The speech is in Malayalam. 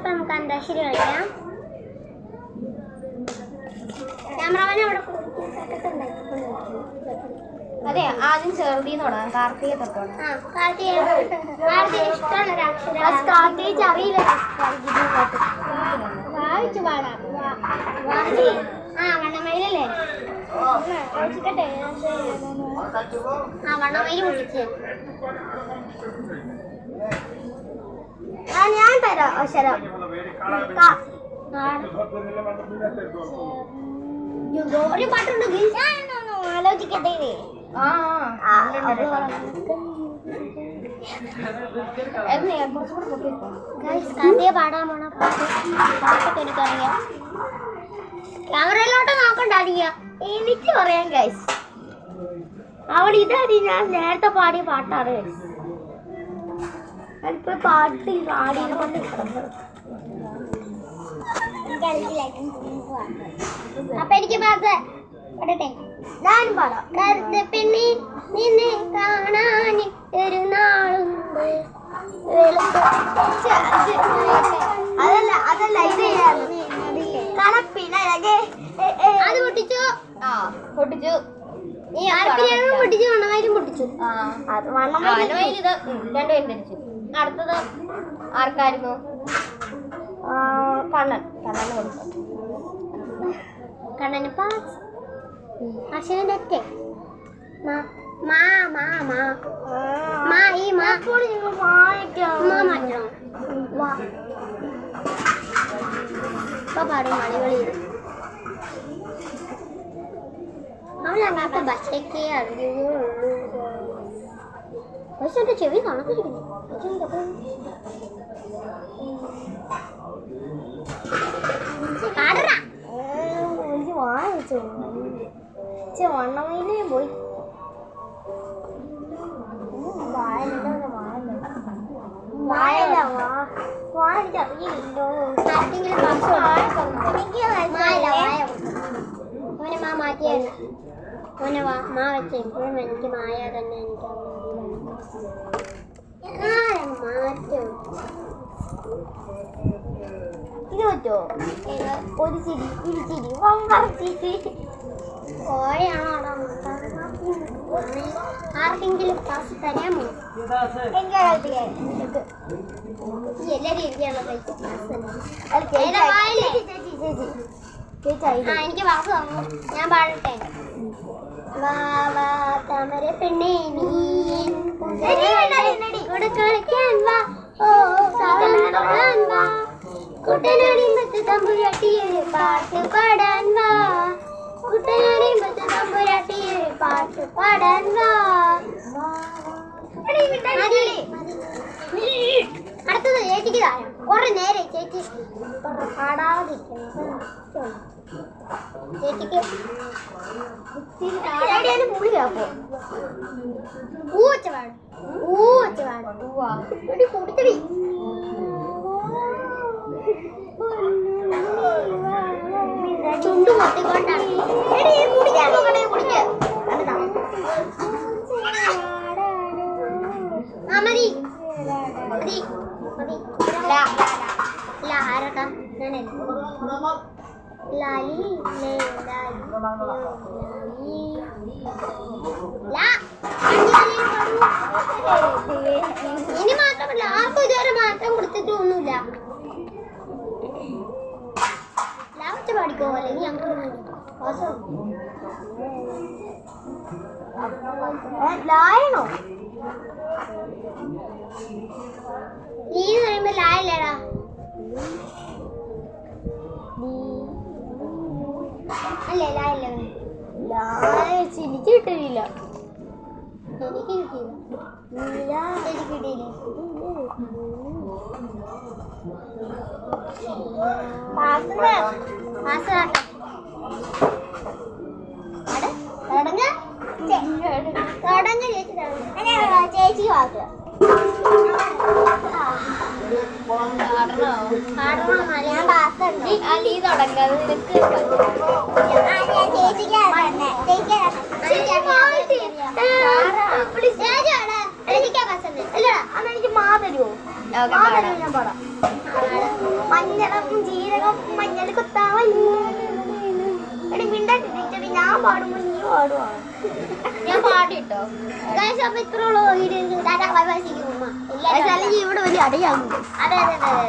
ഇപ്പൊ നമുക്ക് അന്താക്ഷരി കളിക്കാം. ക്യാമറമാനെ അവിടെ അതെ, ആദ്യം ചെറുതീന്ന് തുടങ്ങാം. കാർത്തിക തൊട്ടോണം. കാർത്തിക ഇഷ്ടമുള്ള അക്ഷരം. കാർത്തിക അറിയില്ല. വായിച്ചു പാടാം. വണ്ണമയിലല്ലേ? വണ്ണമയിൽ പൊട്ടിച്ച് ഞാൻ തരാം അക്ഷരം. ഒരു പാട്ടുണ്ട്. ആലോചിക്കട്ടെ. കാർത്തിക പാടാൻ പോണ പാട്ടൊക്കെ എനിക്കറിയാം. ക്യാമറയിലോട്ട് നോക്കണ്ടായിരിക്കുക. എനിക്ക് പറയാം ഗൈസ്. അവിടെ ഇതായി ഞാൻ നേരത്തെ പാടിയ പാട്ടാണ്. ഞാനിപ്പോ പാട്ട് പാടിക്കൊണ്ട് അപ്പൊ എനിക്ക് പാടട്ടെ. ഞാനും പാടാം. കറുത്ത പെണ്ണി നിന്നെ കാണാൻ ഒരു നാളുണ്ട്. അതല്ല ഇത് കളപ്പിലഴകെ. അത് പൊട്ടിച്ചു. പൊട്ടിച്ചു. ഈ ആർപ്പിനും പൊട്ടിച്ചു. വണ്ണമയിലും പൊട്ടിച്ചു. വണ്ണമയിൽ ഇത് രണ്ടുപേരും ധരിച്ചു. അടുത്തത് ആർക്കായിരുന്നു? കണ്ണന് കൊടുത്തു. കണ്ണന് പാസ്. അക്ഷരം തെറ്റേ. പാടും മണികളി. അവളങ്ങാത്ത ബസ്സൊക്കെ അറിയുള്ളൂ. പക്ഷെ എന്റെ ചെവി കണക്കിരിക്കുന്നു. വാങ്ങിച്ചു വണ്ണമയിലേ പോയി. എനിക്കറിയില്ലോ. മോനെ മാ മാറ്റിയായിരുന്നു. മോനെ മാ വെച്ച ഇപ്പോഴും എനിക്ക് മായ തന്നെ. എനിക്ക് മാറ്റം ഇത് പറ്റോ? ഒരു ചിരി, ഇരുചിരി, വമ്പറച്ചിരി. കോഴയാണോ? ആർക്കെങ്കിലും ക്ലാസ് തരാമോ? എല്ലാരും ഇരിക്കാണോ? എനിക്ക് ക്ലാസ് തന്നു. ഞാൻ പാടട്ടെ. താമര പെണ്ണേ നീ കളിക്കാൻ വാ. ഓ സാധാരണ വാ. കുട്ടനാടിമ്പത്ത് തമ്പുരാട്ടിയൊരു പാട്ട് പാടാൻ വാ. കുട്ടനാടിമ്പത്ത് തമ്പുരാട്ടിയൊരു പാട്ട് പാടാൻ വാ. അടുത്തത് ചേച്ചിക്ക് താരം. കുറെ നേരെ ചേച്ചി പാടാതിരിക്കുന്നു. ചേച്ചിക്ക് പുളിയാപ്പോ ഊച്ച പാടും. ഊച്ച പാടും. കുടിച്ചടി. ചുണ്ടു പൊട്ടിക്കൊണ്ടാണ്. മതി മതി മതി. ആരട്ടാ? ലാലി ഇനി മാത്രമല്ല ആർക്കും ഇതുവരെ മാറ്റം കൊടുത്തിട്ടൊന്നുമില്ല. ലാവച്ച പാടിക്കോ, അല്ലെങ്കിൽ ഞങ്ങൾക്ക് ലായണോ? നീ പറയുമ്പോ ലായല്ലേടാ. അല്ലേ ലായല്ലേ? എനിക്ക് കിട്ടിയില്ല. എനിക്ക് കിട്ടിയില്ല. എനിക്ക് കിട്ടിയില്ലേ? ചേച്ചി വാക്കുക. എനിക്കാ പസന്ത്. ഇല്ലടാ അന്ന് എനിക്ക് മാ തരുമോ? ഓക്കെ മാ പാടാം. തരുമോ? ഞാൻ പാടാം. മഞ്ഞളം ജീരകം മഞ്ഞൾ കുത്താവല്ലോ. എടി മിണ്ടാട്ടിട്ട് ഞാൻ പാടുമ്പോ നീ പാടുവാ. ഞാൻ പാടിട്ടോ. ഗൈസ് അപ്പൊ ഇത്രയുള്ളൂ video. Tata bye bye see you ഉമ്മ. അല്ലെങ്കിൽ ഇവിടെ വലിയ അടിയാകും. അതെ അതെ അതെ.